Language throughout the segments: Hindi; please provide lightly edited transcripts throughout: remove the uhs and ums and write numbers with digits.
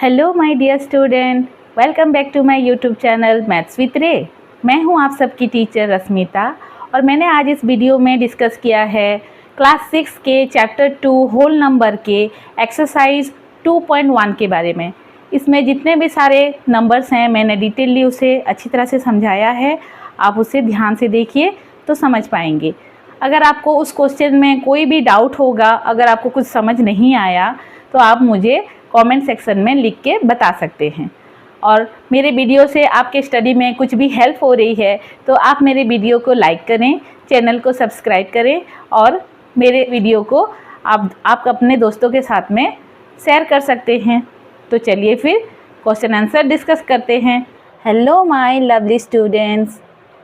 Hello my dear student, welcome back to my YouTube channel maths with Ray. मैं हूं आप सबकी टीचर रश्मिता और मैंने आज इस वीडियो में डिस्कस किया है क्लास 6 के चैप्टर 2 होल नंबर के एक्सरसाइज 2.1 के बारे में। इसमें जितने भी सारे नंबर्स हैं मैंने डिटेलली उसे अच्छी तरह से समझाया है। आप उसे ध्यान से देखिए तो समझ पाएंगे। अगर आपको उस क्वेश्चन में कोई भी डाउट होगा, अगर आपको कुछ समझ नहीं आया तो आप मुझे कमेंट सेक्शन में लिख के बता सकते हैं। और मेरे वीडियो से आपके स्टडी में कुछ भी हेल्प हो रही है तो आप मेरे वीडियो को लाइक करें, चैनल को सब्सक्राइब करें और मेरे वीडियो को आप अपने दोस्तों के साथ में शेयर कर सकते हैं। तो चलिए फिर क्वेश्चन आंसर डिस्कस करते हैं। Hello my lovely students.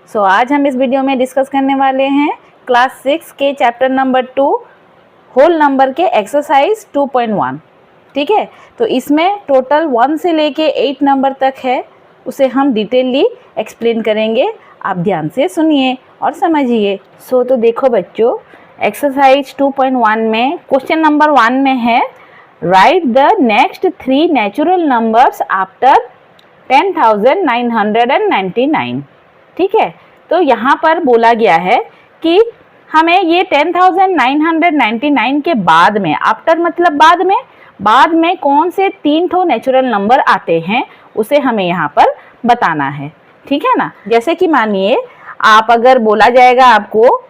So आज हम इस वीडियो में डिस्कस करने वाले हैं क्लास 6 के चैप्टर नंबर 2 होल नंबर के एक्सरसाइज 2.1। ठीक है, तो इसमें टोटल 1 से लेके 8 नंबर तक है, उसे हम डिटेलली एक्सप्लेन करेंगे। आप ध्यान से सुनिए और समझिए। तो देखो बच्चों, एक्सरसाइज 2.1 में क्वेश्चन नंबर 1 में है write the next 3 natural numbers after 10,999। ठीक है, तो यहाँ पर बोला गया है कि हमें ये 10,999 के बाद में, आफ्टर मतलब बाद में कौन से 3 ठो नेचुरल नंबर आते हैं उसे हमें यहाँ पर बताना है। ठीक है ना। जैसे कि मानिए आप अगर बोला जाएगा आपको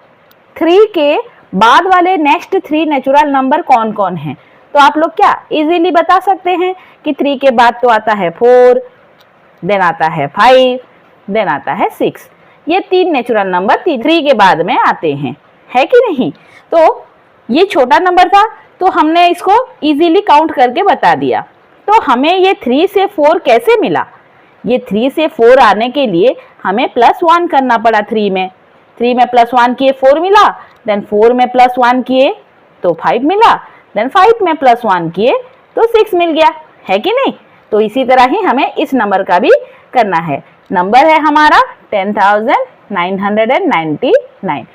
3 के बाद वाले नेक्स्ट 3 नेचुरल नंबर कौन कौन हैं, तो आप लोग क्या इजीली बता सकते हैं कि 3 के बाद तो आता है 4, देन आता है 5, देन आता है 6। ये 3 नेचुरल नंबर 3 के बाद में आते हैं, है कि नहीं। तो ये छोटा नंबर था तो हमने इसको इजीली काउंट करके बता दिया। तो हमें ये 3 से 4 कैसे मिला? ये 3 से 4 आने के लिए हमें +1 करना पड़ा। 3 में +1 किए 4 मिला, देन 4 में +1 किए तो 5 मिला, देन 5 में +1 किए तो 6 मिल गया, है कि नहीं। तो इसी तरह ही हमें इस नंबर का भी करना है। नंबर है हमारा 10,999।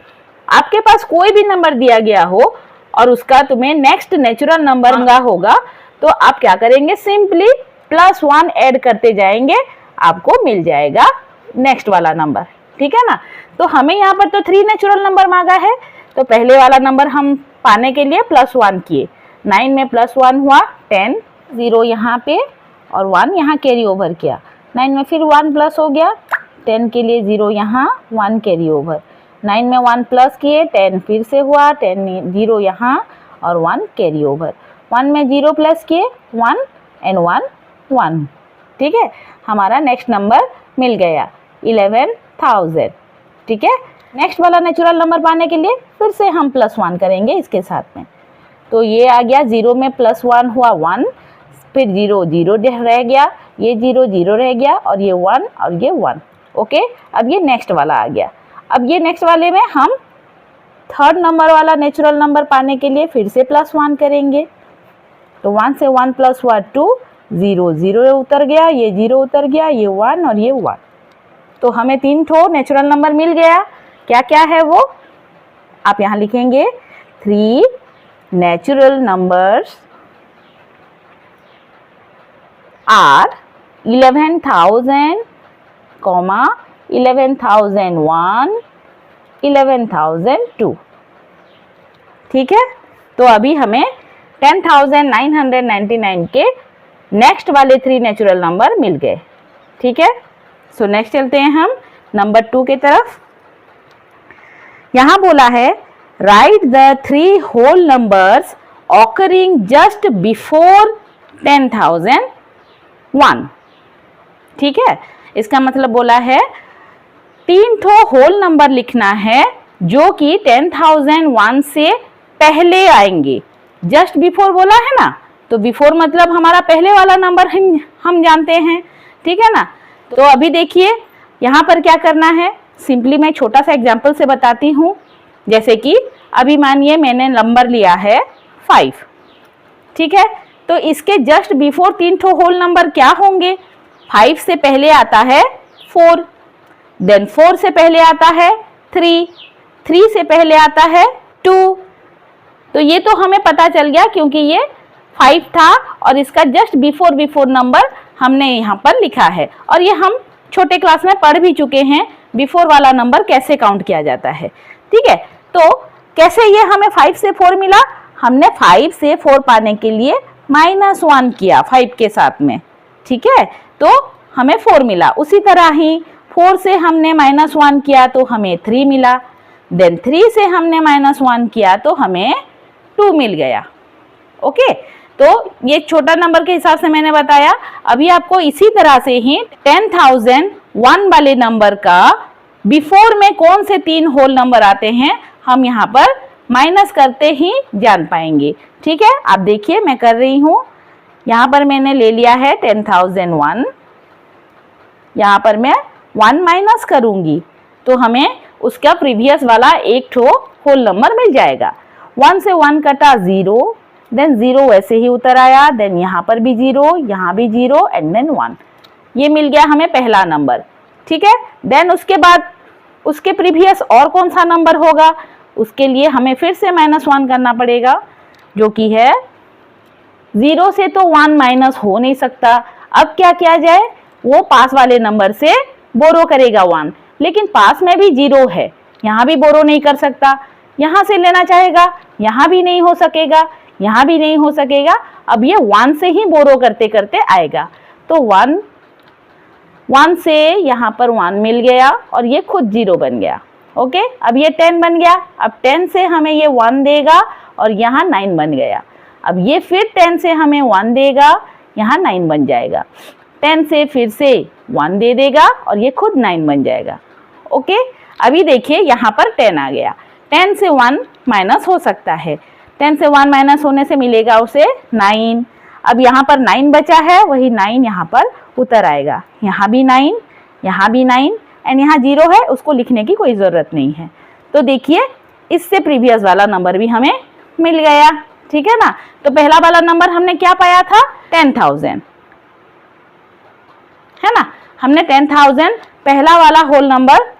आपके पास कोई भी नंबर दिया गया हो और उसका तुम्हें नेक्स्ट नेचुरल नंबर मंगा होगा तो आप क्या करेंगे, सिंपली +1 ऐड करते जाएंगे, आपको मिल जाएगा नेक्स्ट वाला नंबर। ठीक है ना। तो हमें यहाँ पर तो 3 नेचुरल नंबर मांगा है, तो पहले वाला नंबर हम पाने के लिए +1 किए। 9 में +1 हुआ 10, 0 यहाँ पे और 1 यहाँ कैरी ओवर किया। 9 में फिर 1 प्लस हो गया, 10 के लिए 0 यहाँ, 1 कैरी ओवर। 9 में 1 प्लस किए, 10 फिर से हुआ, 10 0 यहाँ और 1 कैरी ओवर। 1 में 0 प्लस किए, 1 एंड 1 1। ठीक है, हमारा नेक्स्ट नंबर मिल गया 11,000। ठीक है, नेक्स्ट वाला नेचुरल नंबर पाने के लिए फिर से हम +1 करेंगे इसके साथ में। तो ये आ गया, 0 में +1 हुआ 1, फिर 0 0 रह गया, ये 0 0 रह गया और ये 1 और ये 1। ओके, अब ये नेक्स्ट वाला आ गया। अब ये नेक्स्ट वाले में हम 3rd नंबर वाला नेचुरल नंबर पाने के लिए फिर से +1 करेंगे। तो 1 से 1 प्लस हुआ 2, 0 0 उतर गया, ये 0 उतर गया, ये 1 और ये 1। तो हमें 3 ठो नेचुरल नंबर मिल गया। क्या क्या है वो आप यहाँ लिखेंगे, 3 नेचुरल नंबर्स आर 11,000, 11,001, 11,002। ठीक है, तो अभी हमें 10,999 के नेक्स्ट वाले 3 नेचुरल नंबर मिल गए। ठीक है, सो नेक्स्ट चलते हैं हम नंबर 2 की तरफ। यहाँ बोला है write the 3 whole numbers occurring just before 10,001। ठीक है, इसका मतलब बोला है 3 ठो होल नंबर लिखना है जो कि 10,001 से पहले आएंगे। जस्ट बिफोर बोला है ना, तो बिफोर मतलब हमारा पहले वाला नंबर हम जानते हैं। ठीक है ना। तो अभी देखिए यहाँ पर क्या करना है, सिंपली मैं छोटा सा एग्जांपल से बताती हूँ। जैसे कि अभी मानिए मैंने नंबर लिया है 5। ठीक है, तो इसके जस्ट बिफोर 3 ठो होल नंबर क्या होंगे? 5 से पहले आता है 4, देन 4 से पहले आता है 3, 3 से पहले आता है 2। तो ये तो हमें पता चल गया क्योंकि ये 5 था और इसका जस्ट बिफोर नंबर हमने यहाँ पर लिखा है। और ये हम छोटे क्लास में पढ़ भी चुके हैं, बिफोर वाला नंबर कैसे काउंट किया जाता है। ठीक है, तो कैसे ये हमें 5 से 4 मिला, हमने 5 से 4 पाने के लिए -1 किया 5 के साथ में। ठीक है, तो हमें 4 मिला। उसी तरह ही 4 से हमने -1 किया तो हमें 3 मिला। देन 3 से हमने -1 किया तो हमें 2 मिल गया। ओके, तो ये छोटा नंबर के हिसाब से मैंने बताया। अभी आपको इसी तरह से ही 10,001 वाले नंबर का बिफोर में कौन से 3 होल नंबर आते हैं हम यहाँ पर माइनस करते ही जान पाएंगे। ठीक है, आप देखिए मैं कर रही हूँ। यहाँ पर मैंने ले लिया है 10,001, यहाँ पर मैं 1 माइनस करूंगी तो हमें उसका प्रीवियस वाला एक ठो होल नंबर मिल जाएगा। 1 से 1 कटा 0, देन 0 वैसे ही उतर आया, देन यहाँ पर भी 0, यहाँ भी 0 एंड देन 1। ये मिल गया हमें पहला नंबर। ठीक है, देन उसके बाद उसके प्रीवियस और कौन सा नंबर होगा, उसके लिए हमें फिर से -1 करना पड़ेगा, जो कि है 0 से तो 1 माइनस हो नहीं सकता। अब क्या किया जाए, वो पास वाले नंबर से बोरो करेगा 1, लेकिन पास में भी 0 है, यहाँ भी बोरो नहीं कर सकता। यहाँ से लेना चाहेगा, यहाँ भी नहीं हो सकेगा, यहाँ भी नहीं हो सकेगा। अब ये 1 से ही बोरो करते करते आएगा। तो 1 से यहाँ पर 1 मिल गया और ये खुद 0 बन गया। ओके, अब ये 10 बन गया। अब 10 से हमें ये 1 देगा और यहाँ 9 बन गया। अब ये फिर 10 से हमें 1 देगा, यहाँ 9 बन जाएगा। 10 से फिर से 1 दे देगा और ये खुद 9 बन जाएगा। ओके, अभी देखिए यहाँ पर 10 आ गया। 10 से 1 माइनस हो सकता है, 10 से 1 माइनस होने से मिलेगा उसे 9। अब यहाँ पर 9 बचा है, वही 9 यहाँ पर उतर आएगा। यहाँ भी 9, यहाँ भी 9 एंड यहाँ 0 है, उसको लिखने की कोई ज़रूरत नहीं है। तो देखिए इससे प्रीवियस वाला नंबर भी हमें मिल गया। ठीक है ना, तो पहला वाला नंबर हमने क्या पाया था, 10,000, है ना। हमने 10,000 पहला वाला होल नंबर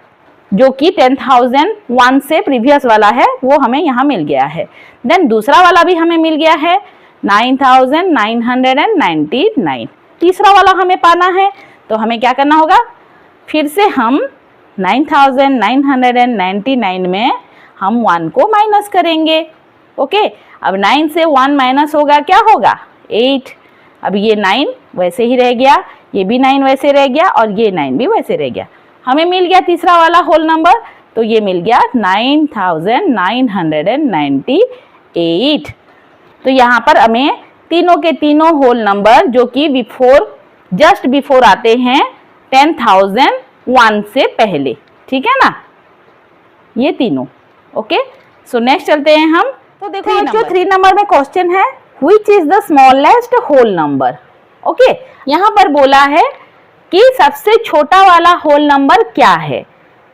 जो कि 10,001 से प्रीवियस वाला है वो हमें यहाँ मिल गया है। देन दूसरा वाला भी हमें मिल गया है 9,999। तीसरा वाला हमें पाना है तो हमें क्या करना होगा, फिर से हम 9,999 में हम 1 को माइनस करेंगे। ओके, अब 9 से 1 माइनस होगा, क्या होगा 8। अब ये 9 वैसे ही रह गया, ये भी 9 वैसे रह गया और ये 9 भी वैसे रह गया। हमें मिल गया तीसरा वाला होल नंबर, तो ये मिल गया 9,998। तो यहाँ पर हमें तीनों के तीनों होल नंबर जो कि जस्ट बिफोर आते हैं 10,001 से पहले। ठीक है ना, ये तीनों। ओके, सो नेक्स्ट चलते हैं हम। तो देखो जो 3 नंबर में क्वेश्चन है, which is the smallest whole number. Okay, यहाँ पर बोला है कि सबसे छोटा वाला होल नंबर क्या है।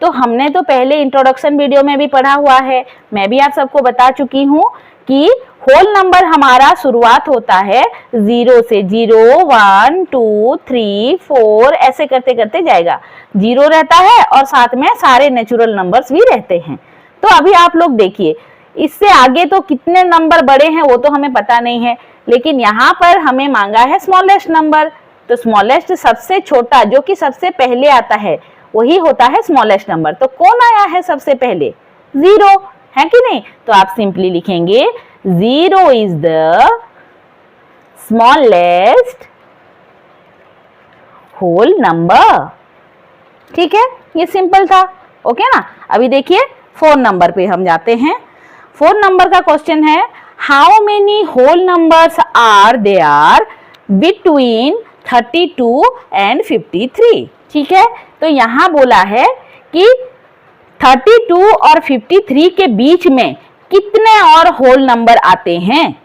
तो हमने तो पहले इंट्रोडक्शन वीडियो में भी पढ़ा हुआ है, मैं भी आप सबको बता चुकी हूँ कि होल नंबर हमारा शुरुआत होता है 0 से। 0 1 2 3 4 ऐसे करते करते जाएगा। 0 रहता है और साथ में सारे नेचुरल नंबर्स भी रहते हैं। तो अभी आप लोग देखिए, इससे आगे तो कितने नंबर बड़े हैं वो तो हमें पता नहीं है, लेकिन यहाँ पर हमें मांगा है स्मॉलेस्ट नंबर। तो स्मॉलेस्ट सबसे छोटा जो कि सबसे पहले आता है वही होता है स्मॉलेस्ट नंबर। तो कौन आया है सबसे पहले, 0 है कि नहीं। तो आप सिंपली लिखेंगे 0 is the smallest whole number. ठीक है, ये सिंपल था। ओके ना, अभी देखिए 4 नंबर पे हम जाते हैं। 4 नंबर का क्वेश्चन है, how many whole numbers are there between 32 and 53। ठीक है, तो यहाँ बोला है कि 32 और 53 के बीच में कितने और होल नंबर आते हैं,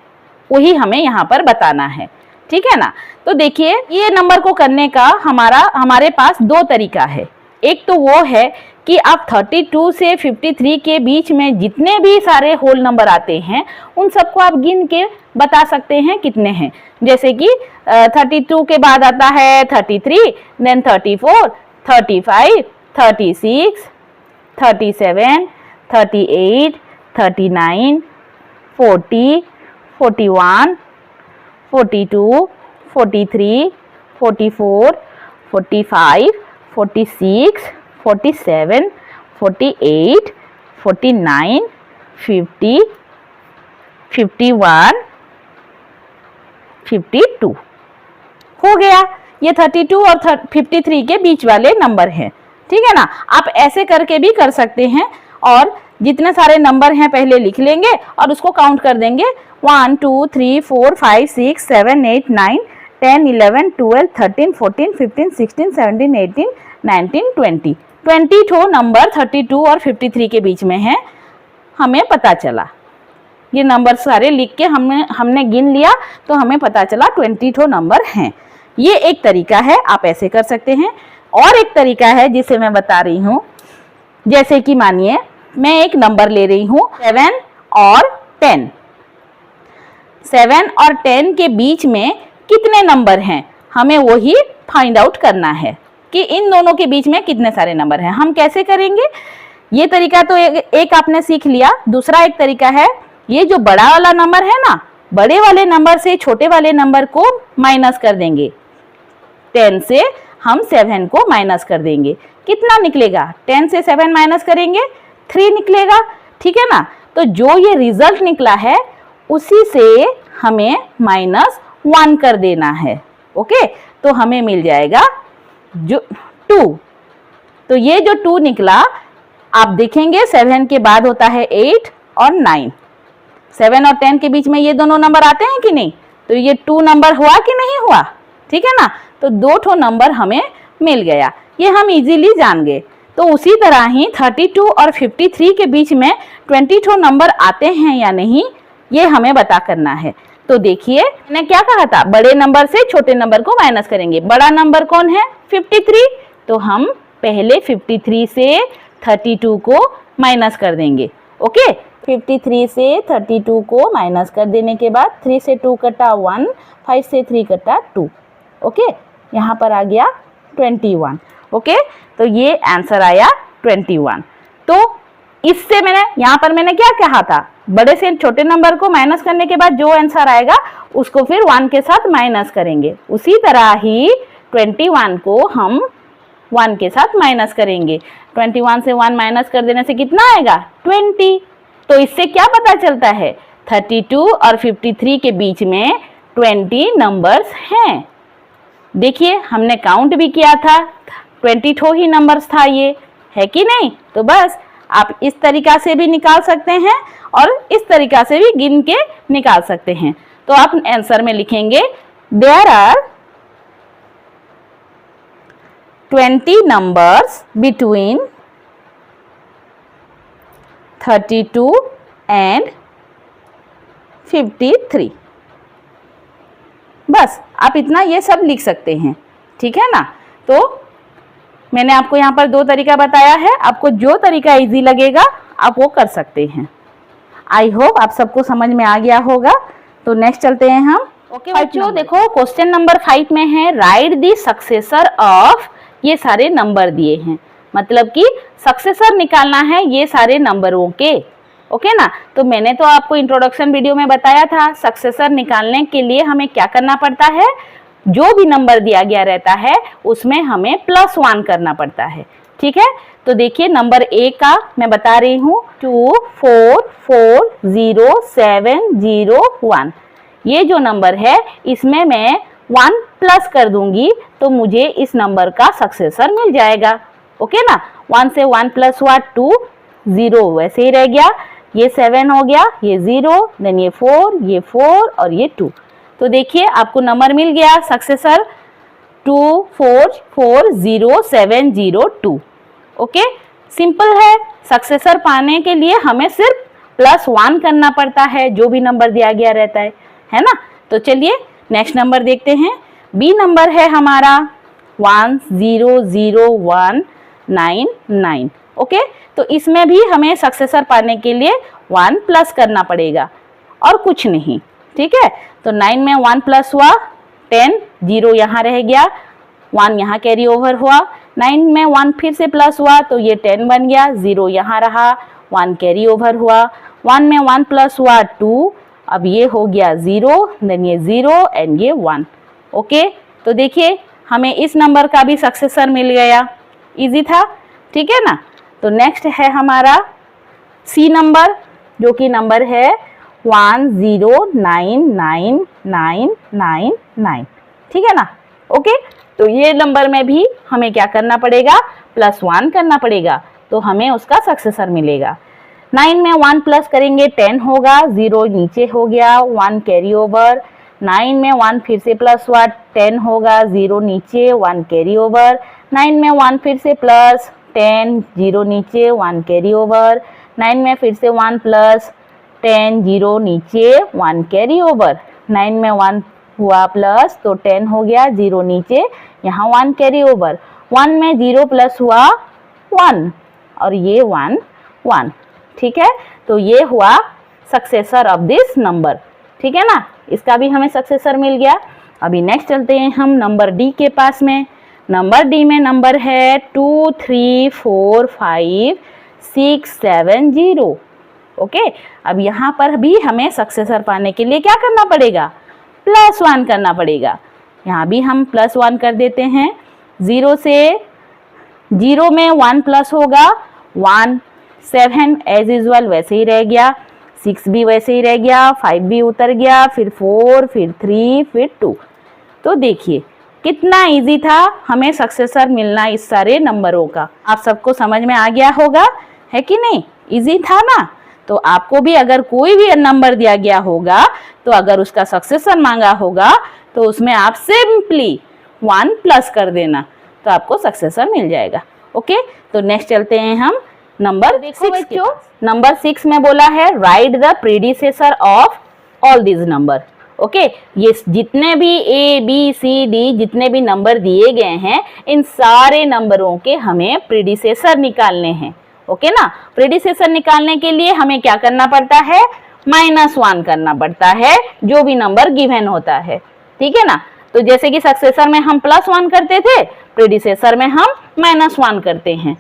वही हमें यहाँ पर बताना है। ठीक है ना, तो देखिए ये नंबर को करने का हमारे पास 2 तरीका है। एक तो वो है कि आप 32 से 53 के बीच में जितने भी सारे होल नंबर आते हैं उन सबको आप गिन के बता सकते हैं कितने हैं। जैसे कि 32 के बाद आता है 33, देन 34, 35, 36, 37, 38, 39, 40, 41, 42, 43, 44, 45, 46, 47, 48, 49, 50, 51, 52 हो गया। ये 32 और 53 के बीच वाले नंबर हैं, ठीक है ना। आप ऐसे करके भी कर सकते हैं और जितने सारे नंबर हैं पहले लिख लेंगे और उसको काउंट कर देंगे 1 2 3 4 5 6 7 8 9 10 11 12 13 14 15 16 17 18 19 20 20 ठो नंबर 32 और 53 के बीच में है, हमें पता चला। ये नंबर सारे लिख के हमने गिन लिया तो हमें पता चला 20 ठो नंबर हैं। ये एक तरीका है, आप ऐसे कर सकते हैं। और एक तरीका है जिसे मैं बता रही हूँ, जैसे कि मानिए मैं एक नंबर ले रही हूँ 7 और 10। 7 और 10 के बीच में कितने नंबर हैं, हमें वही फाइंड आउट करना है कि इन दोनों के बीच में कितने सारे नंबर हैं। हम कैसे करेंगे, ये तरीका तो एक आपने सीख लिया। दूसरा एक तरीका है, ये जो बड़ा वाला नंबर है ना, बड़े वाले नंबर से छोटे वाले नंबर को माइनस कर देंगे। 10 से हम 7 को माइनस कर देंगे, कितना निकलेगा, 10 से 7 माइनस करेंगे 3 निकलेगा, ठीक है ना। तो जो ये रिजल्ट निकला है उसी से हमें -1 कर देना है, ओके। तो हमें मिल जाएगा जो 2। तो ये जो 2 निकला, आप देखेंगे 7 के बाद होता है 8 और 9। 7 और 10 के बीच में ये दोनों नंबर आते हैं कि नहीं, तो ये 2 नंबर हुआ कि नहीं हुआ, ठीक है ना। तो 2 ठो नंबर हमें मिल गया, ये हम इजीली जान गए। तो उसी तरह ही 32 और 53 के बीच में 20 ठो नंबर आते हैं या नहीं, ये हमें बता करना है। तो देखिए मैंने क्या कहा था, बड़े नंबर से छोटे नंबर को माइनस करेंगे। बड़ा नंबर कौन है, 53, तो हम पहले 53 से 32 को माइनस कर देंगे, ओके। 53 से 32 को माइनस कर देने के बाद 3 से 2 कटा 1, 5 से 3 कटा 2, ओके। यहाँ पर आ गया 21, ओके। तो ये आंसर आया 21। तो इससे यहाँ पर मैंने क्या कहा था, बड़े से छोटे नंबर को माइनस करने के बाद जो आंसर आएगा उसको फिर 1 के साथ माइनस करेंगे। उसी तरह ही 21 को हम 1 के साथ माइनस करेंगे। 21 से 1 माइनस कर देने से कितना आएगा, 20। तो इससे क्या पता चलता है, 32 और 53 के बीच में 20 नंबर्स हैं। देखिए हमने काउंट भी किया था, 20 ठो ही नंबर्स था ये, है कि नहीं। तो बस आप इस तरीका से भी निकाल सकते हैं और इस तरीका से भी गिन के निकाल सकते हैं। तो आप आंसर में लिखेंगे there are 20 numbers between 32 and 53। बस आप इतना ये सब लिख सकते हैं, ठीक है ना। तो मैंने आपको यहाँ पर 2 तरीका बताया है, आपको जो तरीका इजी लगेगा आप वो कर सकते हैं। आई होप आप सबको समझ में आ गया होगा। तो नेक्स्ट चलते हैं हम, ओके बच्चों। देखो क्वेश्चन नंबर 5 में है राइट द सक्सेसर ऑफ, ये सारे नंबर दिए हैं, मतलब कि सक्सेसर निकालना है ये सारे नंबरों के, ओके ना। तो मैंने तो आपको इंट्रोडक्शन वीडियो में बताया था, सक्सेसर निकालने के लिए हमें क्या करना पड़ता है, जो भी नंबर दिया गया रहता है उसमें हमें +1 करना पड़ता है, ठीक है। तो देखिए नंबर A का मैं बता रही हूँ 2 4 4 0 7 0 1। ये जो नंबर है इसमें मैं 1 प्लस कर दूंगी तो मुझे इस नंबर का सक्सेसर मिल जाएगा, ओके ना। 1 से 1 प्लस हुआ 2, 0 वैसे ही रह गया, ये 7 हो गया, ये 0, देन ये 4, ये 4 और ये 2। तो देखिए आपको नंबर मिल गया सक्सेसर 2 4 4 0 7 0 2, ओके। सिंपल है, सक्सेसर पाने के लिए हमें सिर्फ +1 करना पड़ता है जो भी नंबर दिया गया रहता है ना। तो चलिए नेक्स्ट नंबर देखते हैं। बी नंबर है हमारा 1 0 0 1 9 9, ओके। तो इसमें भी हमें सक्सेसर पाने के लिए 1 प्लस करना पड़ेगा और कुछ नहीं, ठीक है। तो 9 में 1 प्लस हुआ 10, 0 यहाँ रह गया, 1 यहाँ कैरी ओवर हुआ, 9 में 1 फिर से प्लस हुआ तो ये 10 बन गया, 0 यहाँ रहा, 1 कैरी ओवर हुआ, 1 में 1 प्लस हुआ 2, अब ये हो गया 0, देन ये 0 एंड ये 1। ओके, तो देखिए हमें इस नंबर का भी सक्सेसर मिल गया, इजी था, ठीक है ना। तो नेक्स्ट है हमारा सी नंबर, जो कि नंबर है 10999999, ठीक है ना। ओके, तो ये नंबर में भी हमें क्या करना पड़ेगा, +1 करना पड़ेगा, तो हमें उसका सक्सेसर मिलेगा। 9 में 1 प्लस करेंगे 10 होगा, 0 नीचे हो गया, 1 कैरी ओवर। 9 में 1 फिर से प्लस हुआ 10 होगा, 0 नीचे, 1 कैरी ओवर। 9 में 1 फिर से प्लस 10, 0 नीचे, 1 कैरी ओवर। 9 में फिर से 1 प्लस 10, 0 नीचे, 1 कैरी ओवर। 9 में 1 हुआ प्लस तो 10 हो गया, 0 नीचे, यहाँ 1 कैरी ओवर। 1 में 0 प्लस हुआ 1 और ये 1 1, ठीक है। तो ये हुआ सक्सेसर ऑफ दिस नंबर, ठीक है ना, इसका भी हमें सक्सेसर मिल गया। अभी नेक्स्ट चलते हैं हम नंबर डी के पास में। नंबर डी में नंबर है 2 3 4 5 6 7 0। ओके, अब यहाँ पर भी हमें सक्सेसर पाने के लिए क्या करना पड़ेगा, +1 करना पड़ेगा। यहाँ भी हम +1 कर देते हैं। 0 से 0 में 1 प्लस होगा 1, 7 एज यूजुअल वैसे ही रह गया, 6 भी वैसे ही रह गया, 5 भी उतर गया, फिर 4, फिर 3, फिर 2। तो देखिए कितना इजी था हमें सक्सेसर मिलना इस सारे नंबरों का। आप सबको समझ में आ गया होगा, है कि नहीं, इजी था ना। तो आपको भी अगर कोई भी नंबर दिया गया होगा तो अगर उसका सक्सेसर मांगा होगा तो उसमें आप सिंपली 1 प्लस कर देना तो आपको सक्सेसर मिल जाएगा। ओके, तो नेक्स्ट चलते हैं हम नंबर 6। नंबर 6 में बोला है write the predecessor of all this number. Okay, ये जितने भी A B C D जितने भी नंबर दिए गए हैं इन सारे नंबरों के हमें प्रीडिसेसर निकालने हैं। ओके ना, प्रीडिसेसर निकालने के लिए हमें क्या करना पड़ता है, -1 करना पड़ता है जो भी नंबर गिवन होता है, ठीक है ना। तो जैसे कि सक्सेसर में हम +1 करते थे, प्रीडिसेसर में हम -1 करते हैं।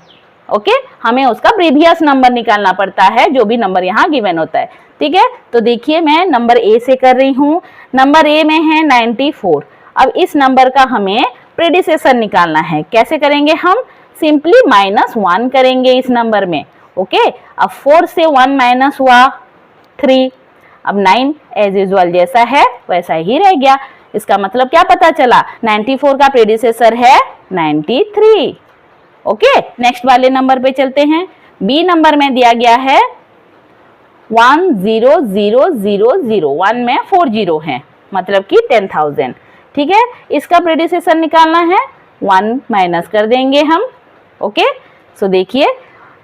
ओके, हमें उसका प्रीवियस नंबर निकालना पड़ता है जो भी नंबर यहाँ गिवन होता है, ठीक है। तो देखिए मैं नंबर ए से कर रही हूँ। नंबर ए में है 94। अब इस नंबर का हमें प्रीडिसेसर निकालना है। कैसे करेंगे हम, सिंपली -1 करेंगे इस नंबर में। ओके, अब 4 से 1 माइनस हुआ 3। अब 9 एज यूजुअल जैसा है वैसा ही रह गया। इसका मतलब क्या पता चला, 94 का प्रीडिसेसर है 93। ओके, नेक्स्ट वाले नंबर पे चलते हैं। बी नंबर में दिया गया है 10000। 1 में 4 0 है, मतलब कि 10,000, ठीक है। इसका प्रीडिसेसर निकालना है, 1 माइनस कर देंगे हम। ओके, सो देखिए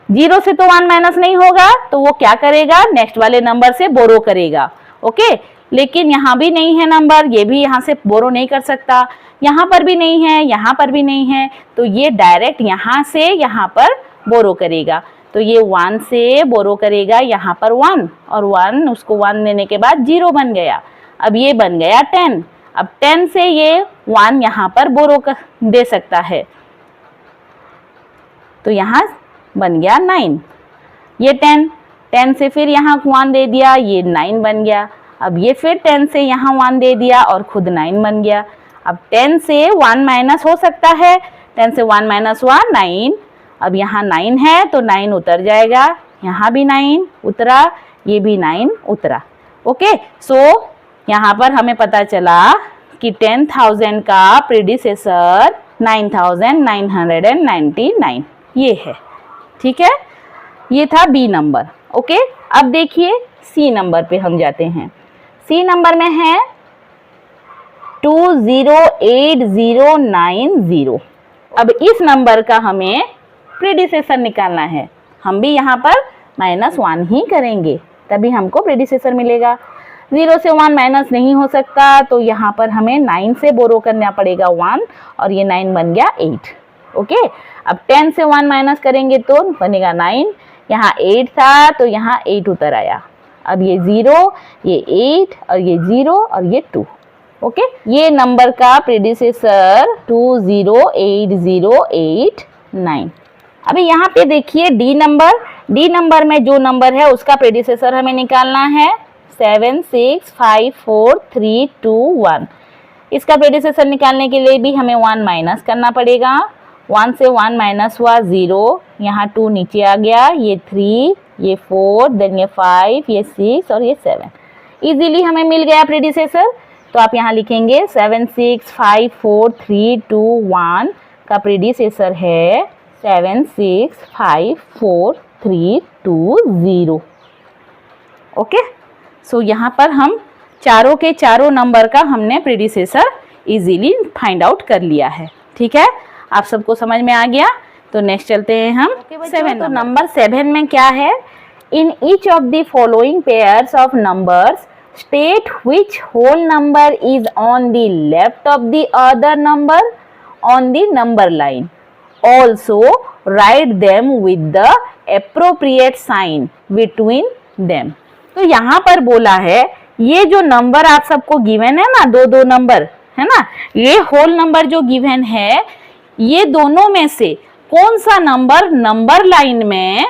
0 से तो 1 माइनस नहीं होगा तो वो क्या करेगा, नेक्स्ट वाले नंबर से बोरो करेगा। ओके, लेकिन यहाँ भी नहीं है नंबर, ये भी यहाँ से बोरो नहीं कर सकता, यहाँ पर भी नहीं है, यहाँ पर भी नहीं है, तो ये डायरेक्ट यहाँ से यहाँ पर बोरो करेगा। तो ये 1 से बोरो करेगा यहाँ पर 1 और 1 उसको 1 देने के बाद 0 बन गया। अब ये बन गया 10। अब 10 से ये 1 यहाँ पर बोरो दे सकता है, तो यहाँ बन गया 9। ये 10 से फिर यहाँ 1 दे दिया, ये 9 बन गया। अब ये फिर 10 से यहाँ 1 दे दिया और खुद 9 बन गया। अब 10 से 1 माइनस हो सकता है, 10 से 1 माइनस हुआ 9। अब यहाँ 9 है तो 9 उतर जाएगा, यहाँ भी 9 उतरा, ये भी 9 उतरा। ओके, सो यहाँ पर हमें पता चला कि 10,000 का प्रीडिसेसर 9,999 ये है, ठीक है। ये था बी नंबर। ओके, अब देखिए सी नंबर पे हम जाते हैं। सी नंबर में है 208090। अब इस नंबर का हमें प्रीडिसेसर निकालना है। हम भी यहाँ पर -1 ही करेंगे तभी हमको प्रीडिसेसर मिलेगा। 0 से 1 माइनस नहीं हो सकता, तो यहाँ पर हमें 9 से बोरो करना पड़ेगा 1 और ये 9 बन गया 8। ओके, अब 10 से 1 माइनस करेंगे तो बनेगा 9। यहाँ 8 था तो यहाँ 8 उतर आया। अब ये 0, ये 8 और ये 0 और ये 2। ओके, ये नंबर का प्रीडिसेसर 208089। अभी यहाँ पे देखिए डी नंबर। डी नंबर में जो नंबर है उसका प्रीडिसेसर हमें निकालना है। 7 6 5 4 3 2 1। इसका प्रेडिसेसर निकालने के लिए भी हमें 1 माइनस करना पड़ेगा। 1 से 1 माइनस हुआ 0, यहाँ 2 नीचे आ गया, ये 3, ये 4, देन ये 5, ये 6 और ये 7। इजीली हमें मिल गया प्रेडिसेसर। तो आप यहाँ लिखेंगे 7 6 5 4 3 2 1 का प्रेडिसेसर है 7 6 5 4 3 2 0। ओके, सो यहाँ पर हम चारों के चारों नंबर का हमने प्रेडिसेसर इजीली फाइंड आउट कर लिया है। ठीक है, आप सबको समझ में आ गया। तो नेक्स्ट चलते हैं हम 7। तो नंबर 7 में क्या है? In each of the following pairs of numbers state which whole number is on the left of the other number on the number line. Also write them with the appropriate sign between them. तो यहाँ पर बोला है ये जो नंबर आप सबको गिवन है ना, दो नंबर है ना, ये होल नंबर जो गिवन है, ये दोनों में से कौन सा नंबर नंबर लाइन में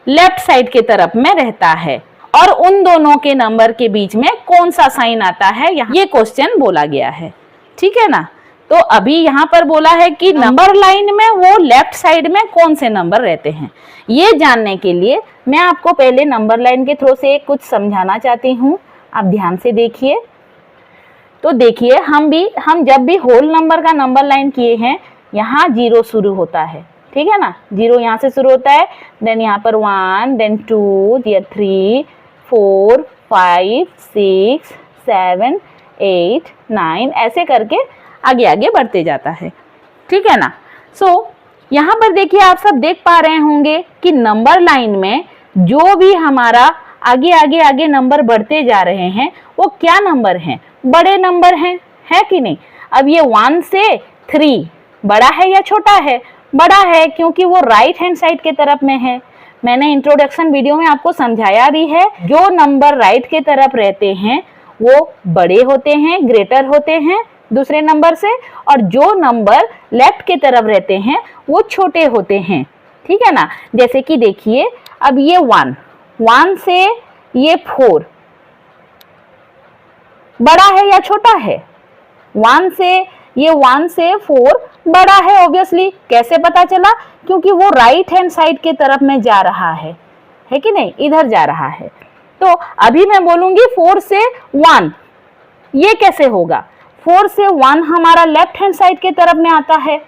लेफ्ट साइड के तरफ में रहता है और उन दोनों के नंबर के बीच में कौन सा साइन आता है, यहाँ ये क्वेश्चन बोला गया है। ठीक है ना। तो अभी यहाँ पर बोला है कि नंबर लाइन में वो लेफ्ट साइड में कौन से नंबर रहते हैं। ये जानने के लिए मैं आपको पहले नंबर लाइन के थ्रू से कुछ समझाना चाहती हूँ। आप ध्यान से देखिए। तो देखिए, हम जब भी होल नंबर का नंबर लाइन किए हैं, यहाँ 0 शुरू होता है। ठीक है ना, 0 यहाँ से शुरू होता है, देन यहाँ पर 1, देन 2, देन 3, 4, 5, 6, 7, 8, 9 ऐसे करके आगे आगे बढ़ते जाता है। ठीक है ना। सो यहाँ पर देखिए, आप सब देख पा रहे होंगे कि नंबर लाइन में जो भी हमारा आगे आगे आगे नंबर बढ़ते जा रहे हैं वो क्या नंबर हैं? बड़े नंबर हैं, है कि नहीं। अब ये 1 से 3 बड़ा है या छोटा है? बड़ा है, क्योंकि वो राइट हैंड साइड के तरफ में है। मैंने इंट्रोडक्शन वीडियो में आपको समझाया भी है, जो नंबर राइट के तरफ रहते हैं वो बड़े होते हैं, ग्रेटर होते हैं दूसरे नंबर से, और जो नंबर लेफ्ट के तरफ रहते हैं वो छोटे होते हैं। ठीक है ना। जैसे कि देखिए, अब ये 1 से ये 4 बड़ा है या छोटा है? 1 से 4 बड़ा है ऑब्वियसली। कैसे पता चला? क्योंकि वो राइट हैंड साइड के तरफ में जा रहा है कि नहीं, इधर जा रहा है। तो अभी मैं बोलूंगी 4 से 1, ये कैसे होगा? 4 से 1 हमारा लेफ्ट हैंड साइड के तरफ में आता है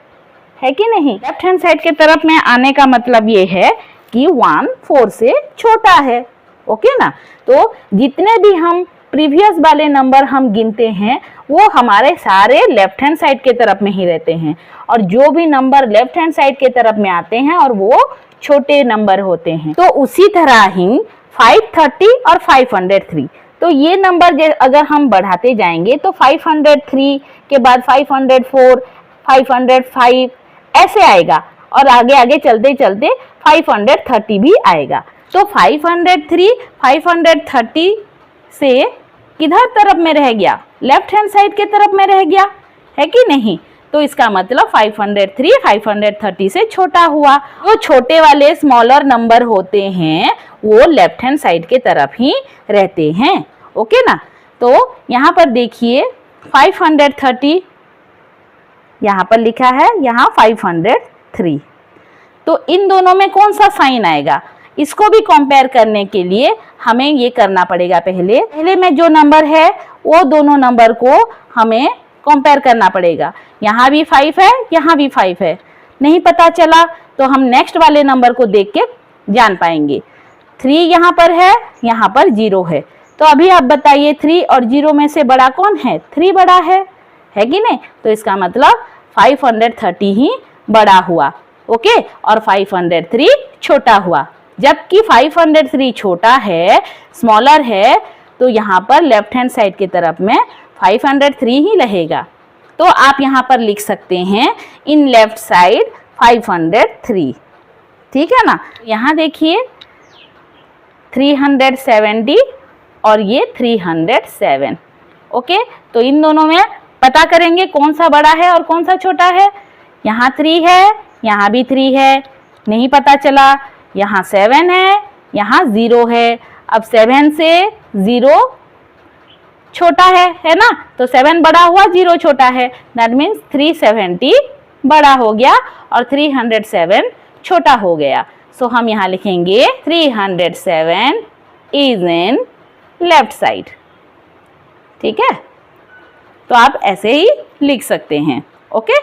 कि नहीं। लेफ्ट हैंड साइड के तरफ में आने का मतलब ये है कि 1 4 से छोटा है। ओके ना। तो जितने भी हम प्रीवियस वाले नंबर हम गिनते हैं वो हमारे सारे लेफ्ट हैंड साइड के तरफ में ही रहते हैं, और जो भी नंबर लेफ्ट हैंड साइड के तरफ में आते हैं और वो छोटे नंबर होते हैं। तो उसी तरह ही 530 और 503, तो ये नंबर अगर हम बढ़ाते जाएंगे तो 503 के बाद 504, 505 ऐसे आएगा, और आगे आगे चलते चलते 530 भी आएगा। तो 503, 530 से किधर तरफ में रह गया? लेफ्ट हैंड साइड के तरफ में रह गया, है कि नहीं। तो इसका मतलब 503 530 से छोटा हुआ। वो छोटे वाले स्मॉलर नंबर होते हैं वो लेफ्ट हैंड साइड के तरफ ही रहते हैं। ओके ना। तो यहाँ पर देखिए 530 यहाँ पर लिखा है, यहाँ 503। तो इन दोनों में कौन सा साइन आएगा? इसको भी कंपेयर करने के लिए हमें ये करना पड़ेगा। पहले में जो नंबर है वो दोनों नंबर को हमें कंपेयर करना पड़ेगा। यहाँ भी 5 है, यहाँ भी 5 है। नहीं पता चला तो हम नेक्स्ट वाले नंबर को देख के जान पाएंगे। 3 यहाँ पर है, यहाँ पर 0 है। तो अभी आप बताइए 3 और 0 में से बड़ा कौन है? 3 बड़ा है कि नहीं। तो इसका मतलब 530 ही बड़ा हुआ। ओके, और 503 छोटा हुआ। जबकि 503 छोटा है, स्मॉलर है, तो यहाँ पर लेफ्ट हैंड साइड की तरफ में 503 ही रहेगा। तो आप यहाँ पर लिख सकते हैं इन लेफ्ट साइड 503। ठीक है ना। यहाँ देखिए 370 और ये 307। ओके, तो इन दोनों में पता करेंगे कौन सा बड़ा है और कौन सा छोटा है। यहाँ 3 है, यहाँ भी 3 है, नहीं पता चला। यहाँ 7 है, यहाँ 0 है। अब 7 से 0 छोटा है ना, तो 7 बड़ा हुआ, 0 छोटा है, दैट मीन्स 370 बड़ा हो गया और 307 छोटा हो गया। सो हम यहाँ लिखेंगे 307 इज इन लेफ्ट साइड। ठीक है, तो आप ऐसे ही लिख सकते हैं। ओके,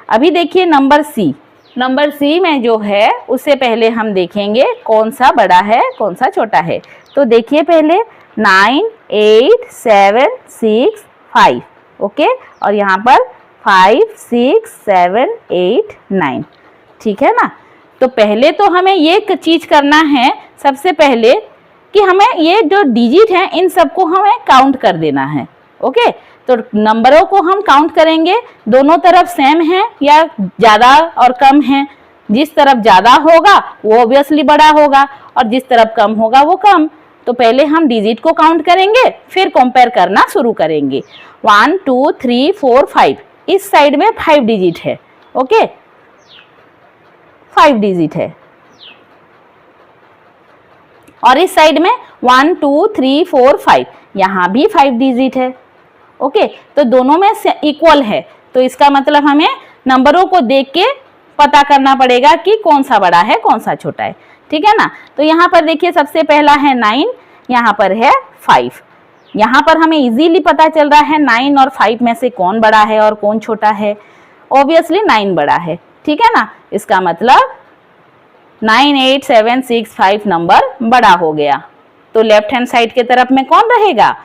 अभी देखिए नंबर सी। नंबर सी में जो है उससे पहले हम देखेंगे कौन सा बड़ा है कौन सा छोटा है। तो देखिए पहले 9 8 7 6 5, ओके, और यहाँ पर 5 6 7 8 9। ठीक है ना, तो पहले तो हमें ये चीज करना है सबसे पहले कि हमें ये जो डिजिट हैं इन सबको हमें काउंट कर देना है। ओके, तो नंबरों को हम काउंट करेंगे, दोनों तरफ सेम है या ज़्यादा और कम है। जिस तरफ ज़्यादा होगा वो ऑब्वियसली बड़ा होगा और जिस तरफ कम होगा वो कम। तो पहले हम डिजिट को काउंट करेंगे, फिर कंपेयर करना शुरू करेंगे। 1 2 3 4 5, इस साइड में 5 डिजिट है। ओके, 5 डिजिट है और इस साइड में 1 2 3 4 5, यहाँ भी 5 डिजिट है। ओके, तो दोनों में इक्वल है, तो इसका मतलब हमें नंबरों को देख के पता करना पड़ेगा कि कौन सा बड़ा है कौन सा छोटा है। ठीक है ना, तो यहाँ पर देखिए सबसे पहला है 9, यहाँ पर है 5। यहाँ पर हमें इजीली पता चल रहा है 9 और 5 में से कौन बड़ा है और कौन छोटा है। ऑब्वियसली 9 बड़ा है। ठीक है ना, इसका मतलब 9 8 7 6 5 नंबर बड़ा हो गया। तो लेफ्ट हैंड साइड के तरफ में कौन रहेगा,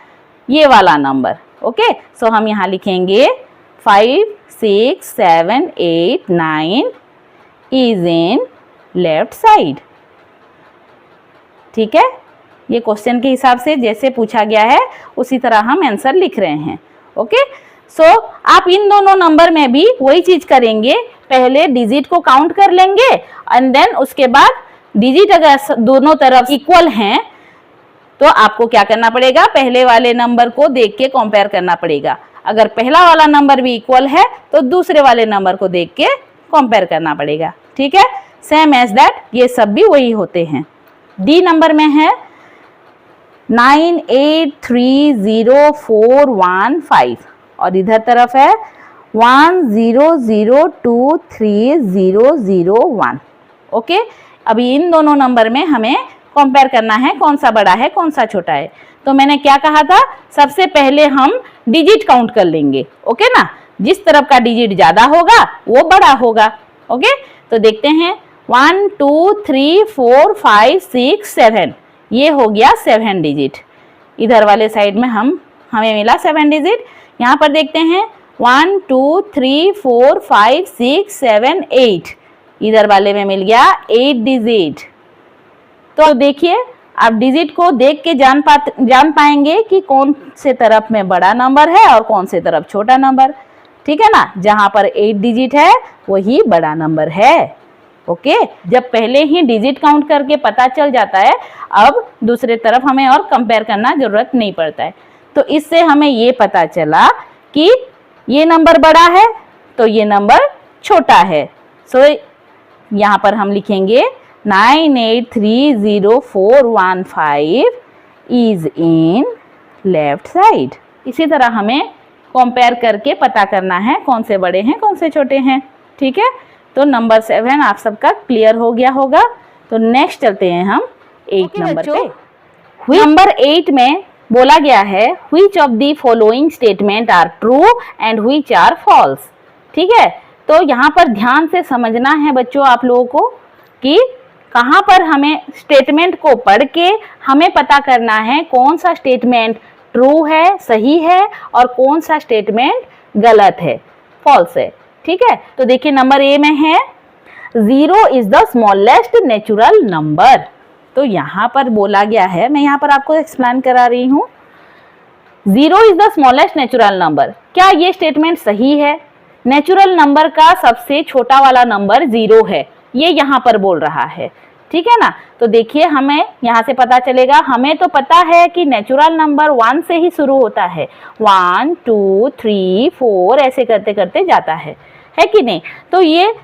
ये वाला नंबर। ओके, सो हम यहाँ लिखेंगे 5 6 7 8 9 इज इन लेफ्ट साइड। ठीक है, ये क्वेश्चन के हिसाब से जैसे पूछा गया है उसी तरह हम आंसर लिख रहे हैं। ओके, सो आप इन दोनों नंबर में भी वही चीज करेंगे, पहले डिजिट को काउंट कर लेंगे एंड देन उसके बाद डिजिट अगर दोनों तरफ इक्वल हैं तो आपको क्या करना पड़ेगा, पहले वाले नंबर को देख के कंपेयर करना पड़ेगा। अगर पहला वाला नंबर भी इक्वल है तो दूसरे वाले नंबर को देख के कंपेयर करना पड़ेगा। ठीक है, सेम एज दैट ये सब भी वही होते हैं। डी नंबर में है 9 8 3 0 4 1 5 और इधर तरफ है 1 0 0 2 3 0 0 1। ओके, अभी इन दोनों नंबर में हमें कंपेयर करना है कौन सा बड़ा है कौन सा छोटा है। तो मैंने क्या कहा था, सबसे पहले हम डिजिट काउंट कर लेंगे। ओके ना, जिस तरफ का डिजिट ज्यादा होगा वो बड़ा होगा। ओके, तो देखते हैं 1 2 3 4 5 6 7, ये हो गया 7 डिजिट। इधर वाले साइड में हमें मिला 7 डिजिट। यहाँ पर देखते हैं 1 2 3 4 5 6 7 8, इधर वाले में मिल गया 8 डिजिट। तो देखिए आप डिजिट को देख के जान पाएंगे कि कौन से तरफ में बड़ा नंबर है और कौन से तरफ छोटा नंबर। ठीक है ना, जहां पर 8 डिजिट है वही बड़ा नंबर है। ओके, जब पहले ही डिजिट काउंट करके पता चल जाता है, अब दूसरे तरफ हमें और कंपेयर करना जरूरत नहीं पड़ता है। तो इससे हमें ये पता चला कि ये नंबर बड़ा है तो ये नंबर छोटा है। सो यहाँ पर हम लिखेंगे 9 8 3 0 4 1 5 इज इन लेफ्ट साइड। इसी तरह हमें कंपेयर करके पता करना है कौन से बड़े हैं कौन से छोटे हैं। ठीक है, तो नंबर 7 आप सबका क्लियर हो गया होगा। तो नेक्स्ट चलते हैं हम 8 नंबर पे। नंबर 8 में बोला गया है which of the following statement are true and which are false. ठीक है, तो यहाँ पर ध्यान से समझना है बच्चों आप लोगों को कि कहाँ पर हमें स्टेटमेंट को पढ़ के हमें पता करना है कौन सा स्टेटमेंट ट्रू है सही है और कौन सा स्टेटमेंट गलत है फॉल्स है। ठीक है, तो देखिए नंबर ए में है 0 is the smallest natural number. तो यहाँ पर बोला गया है, मैं यहाँ पर आपको एक्सप्लेन करा रही हूँ, 0 is the smallest natural number. क्या ये स्टेटमेंट सही है? नेचुरल नंबर का सबसे छोटा वाला नंबर 0 है, ये यहाँ पर बोल रहा है। ठीक है ना, तो देखिए हमें यहाँ से पता चलेगा, हमें तो पता है कि नेचुरल नंबर 1 से ही शुरू होता है, 1 2 3 4 ऐसे करते करते जाता है कि नहीं। तो ये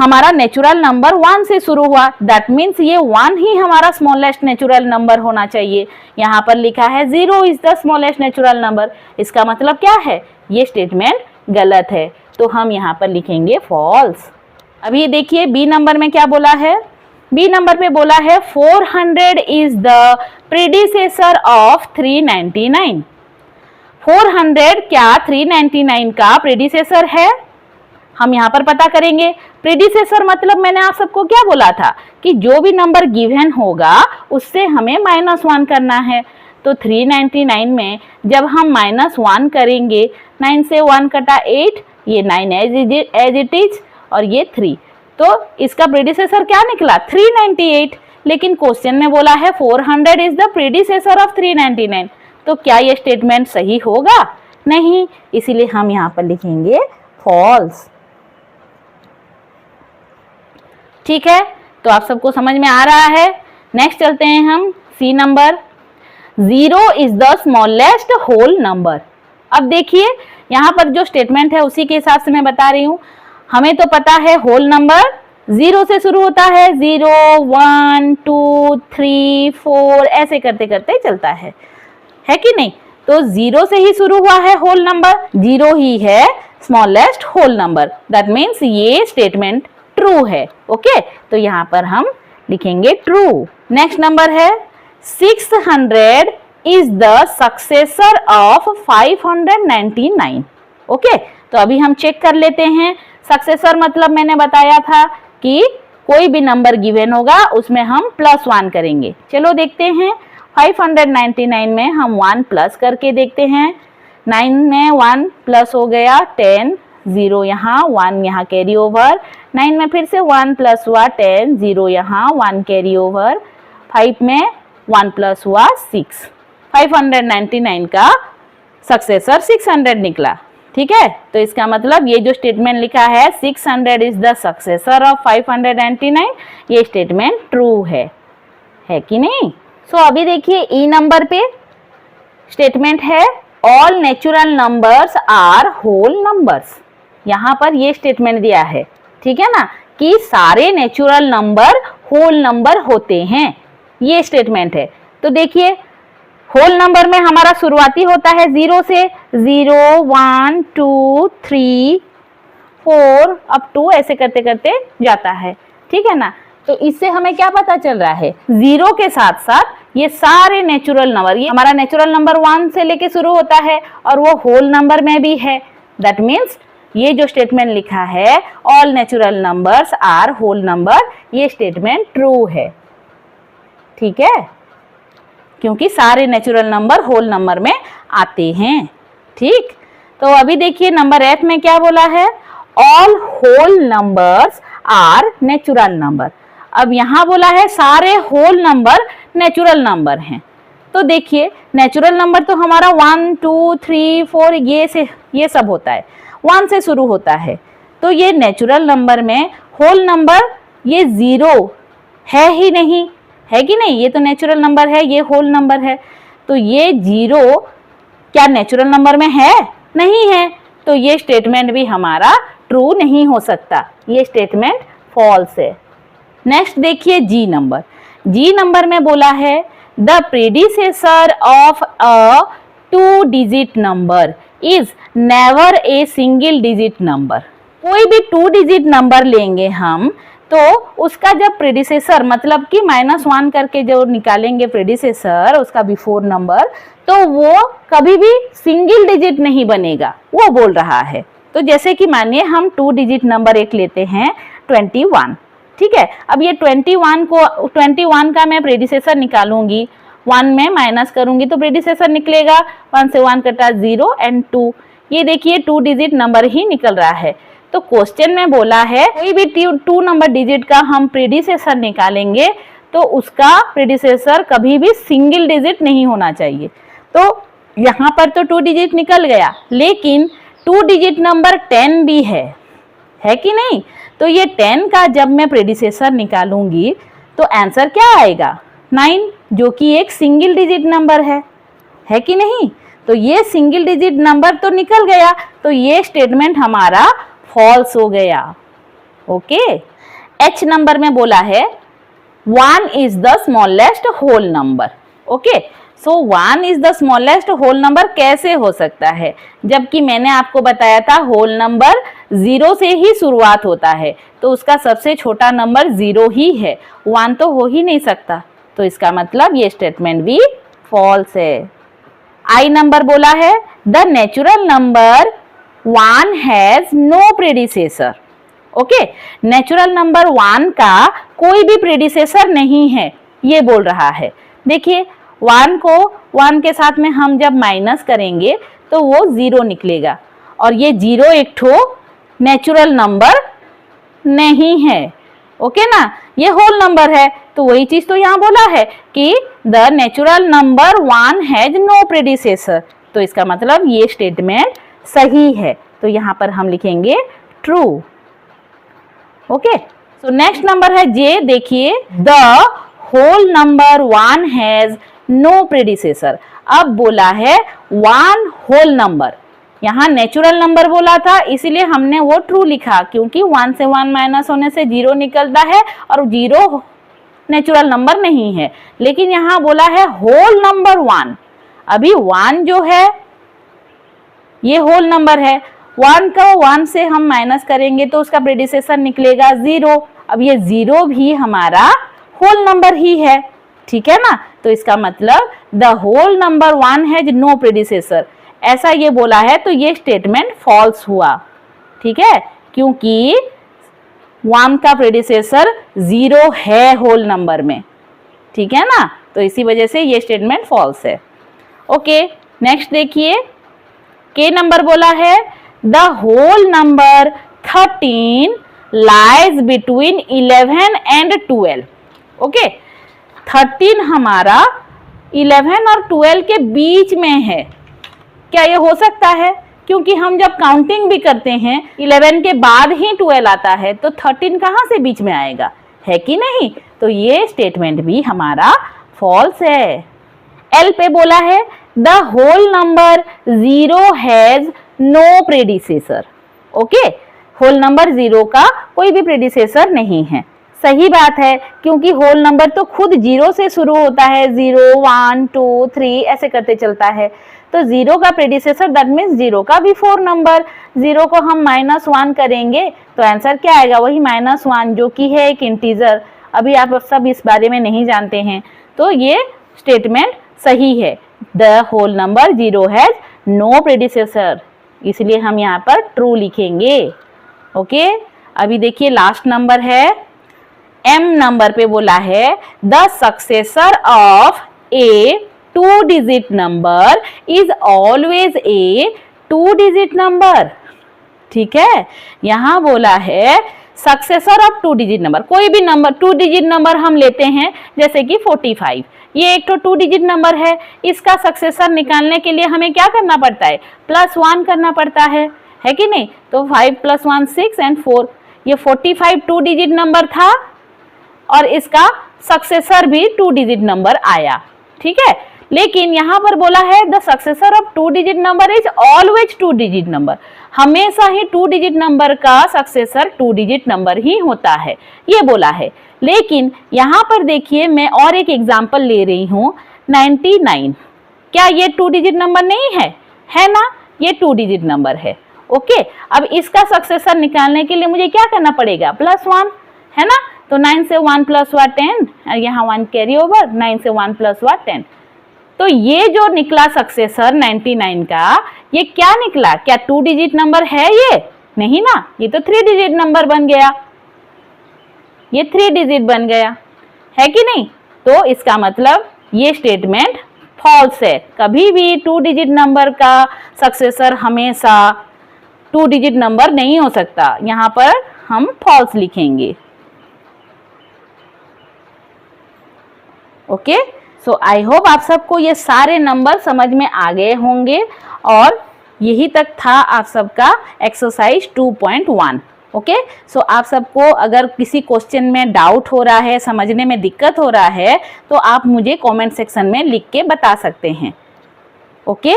हमारा नेचुरल नंबर 1 से शुरू हुआ, दैट मीन्स ये 1 ही हमारा स्मॉलेस्ट नेचुरल नंबर होना चाहिए। यहाँ पर लिखा है 0 is the smallest natural number, इसका मतलब क्या है, ये स्टेटमेंट गलत है, तो हम यहाँ पर लिखेंगे फॉल्स। अभी देखिए बी नंबर में क्या बोला है, बी नंबर पे बोला है 400 इज द प्रीडिसेसर ऑफ 399। 400 क्या 399 का प्रीडिसेसर है, हम यहाँ पर पता करेंगे। प्रीडिसेसर मतलब मैंने आप सबको क्या बोला था कि जो भी नंबर गिवन होगा उससे हमें -1 करना है। तो 399 में जब हम -1 करेंगे, 9 से 1 कटा 8, ये 9 एज इट इज और ये 3, तो इसका प्रीडिसेसर क्या निकला 398। लेकिन क्वेश्चन में बोला है 400 इज द प्रीडिसेसर ऑफ 399, तो क्या ये स्टेटमेंट सही होगा, नहीं, इसीलिए हम यहाँ पर लिखेंगे फॉल्स। ठीक है, तो आप सबको समझ में आ रहा है। नेक्स्ट चलते हैं हम C number, 0 is the smallest whole number. अब देखिए यहाँ पर जो स्टेटमेंट है उसी के हिसाब से मैं बता रही हूँ। हमें तो पता है होल नंबर 0 से शुरू होता है, 0 1 2 3 4 ऐसे करते करते चलता है कि नहीं। तो 0 से ही शुरू हुआ है होल नंबर, 0 ही है smallest whole number, that means ये स्टेटमेंट ट्रू है। ओके, तो यहाँ पर हम लिखेंगे ट्रू। नेक्स्ट नंबर है 600 is the successor of 599। Okay, तो अभी हम चेक कर लेते हैं। सक्सेसर मतलब मैंने बताया था कि कोई भी नंबर गिवन होगा उसमें हम +1 करेंगे। चलो देखते हैं, 599 में हम 1 प्लस करके देखते हैं। 9 में 1 प्लस हो गया 10, 0 यहाँ 1 यहाँ कैरी ओवर। 9 में फिर से 1 प्लस हुआ 10, 0 यहाँ 1 कैरी ओवर। 5 में 1 प्लस हुआ 6। 599 का सक्सेसर 600 निकला। ठीक है, तो इसका मतलब ये जो स्टेटमेंट लिखा है 600 इज द सक्सेसर ऑफ 599, ये स्टेटमेंट ट्रू है कि नहीं। सो अभी देखिए ई नंबर पे स्टेटमेंट है all natural numbers are whole numbers. यहाँ पर ये स्टेटमेंट दिया है, ठीक है ना, कि सारे नेचुरल नंबर होल नंबर होते हैं, ये स्टेटमेंट है। तो देखिए होल नंबर में हमारा शुरुआती होता है 0 से, 0 1 2 3 4 अप टू ऐसे करते करते जाता है, ठीक है ना। तो इससे हमें क्या पता चल रहा है, 0 के साथ साथ ये सारे नेचुरल नंबर, ये हमारा नेचुरल नंबर 1 से लेके शुरू होता है और वो होल नंबर में भी है। दैट मीन्स ये जो स्टेटमेंट लिखा है all natural numbers are whole number, ये स्टेटमेंट ट्रू है। ठीक है, क्योंकि सारे नेचुरल नंबर होल नंबर में आते हैं। ठीक, तो अभी देखिए नंबर 8 में क्या बोला है, all whole numbers are natural number. अब यहाँ बोला है सारे होल नंबर नेचुरल नंबर हैं। तो देखिए नेचुरल नंबर तो हमारा 1 2 3 4 ये सब होता है, 1 से शुरू होता है। तो ये नेचुरल नंबर में होल नंबर ये 0 है ही नहीं, है कि नहीं, ये तो नेचुरल नंबर है, ये होल नंबर है। तो ये 0 क्या नेचुरल नंबर में है, नहीं है, तो ये स्टेटमेंट भी हमारा ट्रू नहीं हो सकता, ये स्टेटमेंट फॉल्स है। नेक्स्ट देखिए जी नंबर, जी नंबर में बोला है the predecessor of a 2 digit number is never a single digit number. कोई भी 2 डिजिट नंबर लेंगे हम तो उसका जब प्रीडिसेसर मतलब कि -1 करके जो निकालेंगे प्रीडिसेसर उसका बिफोर नंबर, तो वो कभी भी सिंगल डिजिट नहीं बनेगा, वो बोल रहा है। तो जैसे कि मानिए हम 2 डिजिट नंबर एक लेते हैं 21, ठीक है। अब ये 21 का मैं प्रीडिसेसर निकालूंगी, 1 में माइनस करूंगी तो प्रीडिसेसर निकलेगा, 1 से 1 कटा 0 एंड 2, ये देखिए 2 डिजिट नंबर ही निकल रहा है। तो क्वेश्चन में बोला है कोई भी 2 नंबर डिजिट का हम प्रीडिसेसर निकालेंगे तो उसका प्रीडिसेसर कभी भी सिंगल डिजिट नहीं होना चाहिए। तो यहाँ पर तो 2 डिजिट निकल गया, लेकिन 2 डिजिट नंबर 10 भी है कि नहीं। तो ये 10 का जब मैं प्रीडिसेसर निकालूंगी तो आंसर क्या आएगा, 9, जो कि एक सिंगल डिजिट नंबर है कि नहीं। तो ये सिंगल डिजिट नंबर तो निकल गया, तो ये स्टेटमेंट हमारा फॉल्स हो गया। ओके। H नंबर में बोला है 1 is the smallest whole number. Okay, so 1 is the smallest whole number कैसे हो सकता है, जबकि मैंने आपको बताया था होल नंबर 0 से ही शुरुआत होता है, तो उसका सबसे छोटा नंबर 0 ही है, 1 तो हो ही नहीं सकता। तो इसका मतलब ये स्टेटमेंट भी फॉल्स है। I नंबर बोला है the natural number 1 has no predecessor. Okay, natural number 1 का कोई भी प्रेडिसेसर नहीं है, ये बोल रहा है। देखिए 1 को 1 के साथ में हम जब माइनस करेंगे तो वो 0 निकलेगा, और ये 0 एक ठो नेचुरल नंबर नहीं है। ओके ना, ये होल नंबर है, तो वही चीज तो यहाँ बोला है कि the natural number 1 has no predecessor, तो इसका मतलब ये स्टेटमेंट सही है, तो यहाँ पर हम लिखेंगे true. Okay, so next number है जे, देखिए the whole number 1 has no predecessor. अब बोला है 1 होल नंबर, यहाँ नेचुरल नंबर बोला था इसीलिए हमने वो ट्रू लिखा, क्योंकि 1 से 1 माइनस होने से 0 निकलता है और 0 नेचुरल नंबर नहीं है। लेकिन यहाँ बोला है होल नंबर 1, अभी 1 जो है ये होल नंबर है, 1 को 1 से हम माइनस करेंगे तो उसका प्रेडिसेसर निकलेगा 0। अब ये 0 भी हमारा होल नंबर ही है, ठीक है ना, तो इसका मतलब the whole number 1 has no predecessor, ऐसा ये बोला है, तो ये स्टेटमेंट फॉल्स हुआ। ठीक है, क्योंकि 1 का प्रेडिसेसर 0 है होल नंबर में, ठीक है ना, तो इसी वजह से ये स्टेटमेंट फॉल्स है। ओके, नेक्स्ट देखिए के नंबर बोला है the whole number 13 lies between 11 and 12। Okay, 13 हमारा 11 और 12 के बीच में है। क्या ये हो सकता है? क्योंकि हम जब काउंटिंग भी करते हैं 11 के बाद ही 12 आता है, तो 13 कहाँ से बीच में आएगा, है कि नहीं? तो ये स्टेटमेंट भी हमारा फॉल्स है। एल पे बोला है the whole number 0 has no predecessor. Okay, whole number 0 का कोई भी प्रेडिसेसर नहीं है। सही बात है, क्योंकि होल नंबर तो खुद 0 से शुरू होता है, 0 1 2 3 ऐसे करते चलता है, तो 0 का प्रेडिसेसर दैट मीन्स 0 का बिफोर नंबर। 0 को हम -1 करेंगे तो आंसर क्या आएगा, वही -1 जो कि है एक इंटीजर। अभी आप सब इस बारे में नहीं जानते हैं, तो ये स्टेटमेंट सही है। The whole number 0 has no predecessor, इसलिए हम यहाँ पर ट्रू लिखेंगे। ओके, अभी देखिए लास्ट नंबर है एम नंबर पे बोला है the successor of a 2 digit number is always a 2 digit number. ठीक है, यहां बोला है सक्सेसर ऑफ 2 डिजिट नंबर, कोई भी नंबर 2 डिजिट नंबर हम लेते हैं, जैसे कि 45, ये एक तो 2 डिजिट नंबर है, इसका सक्सेसर निकालने के लिए हमें क्या करना पड़ता है, +1 करना पड़ता है कि नहीं? तो 5 + 1 6 एंड 4, ये 45 2 डिजिट नंबर था और इसका सक्सेसर भी 2 डिजिट नंबर आया। ठीक है, लेकिन यहाँ पर बोला है the successor of 2 digit number is always 2 digit number, हमेशा ही 2 डिजिट नंबर का सक्सेसर 2 डिजिट नंबर ही होता है, ये बोला है। लेकिन यहाँ पर देखिए मैं और एक एग्जांपल ले रही हूँ, 99, क्या ये 2 डिजिट नंबर नहीं है? है ना, ये 2 डिजिट नंबर है। ओके, अब इसका सक्सेसर निकालने के लिए मुझे क्या करना पड़ेगा, +1, है ना, तो 9 से 1 + 1 10, और यहाँ 1 कैरी ओवर, 9 से 1 + 1 10। तो ये जो निकला सक्सेसर 99 का, ये क्या निकला, क्या 2 डिजिट नंबर है? ये नहीं ना, ये तो 3 डिजिट नंबर बन गया, ये 3 डिजिट बन गया, है कि नहीं? तो इसका मतलब ये स्टेटमेंट फॉल्स है, कभी भी 2 डिजिट नंबर का सक्सेसर हमेशा 2 डिजिट नंबर नहीं हो सकता, यहाँ पर हम फॉल्स लिखेंगे। ओके, सो आई होप आप सबको ये सारे नंबर समझ में आ गए होंगे, और यही तक था आप सबका एक्सरसाइज 2.1। ओके, सो आप सबको अगर किसी क्वेश्चन में डाउट हो रहा है, समझने में दिक्कत हो रहा है, तो आप मुझे कमेंट सेक्शन में लिख के बता सकते हैं। ओके,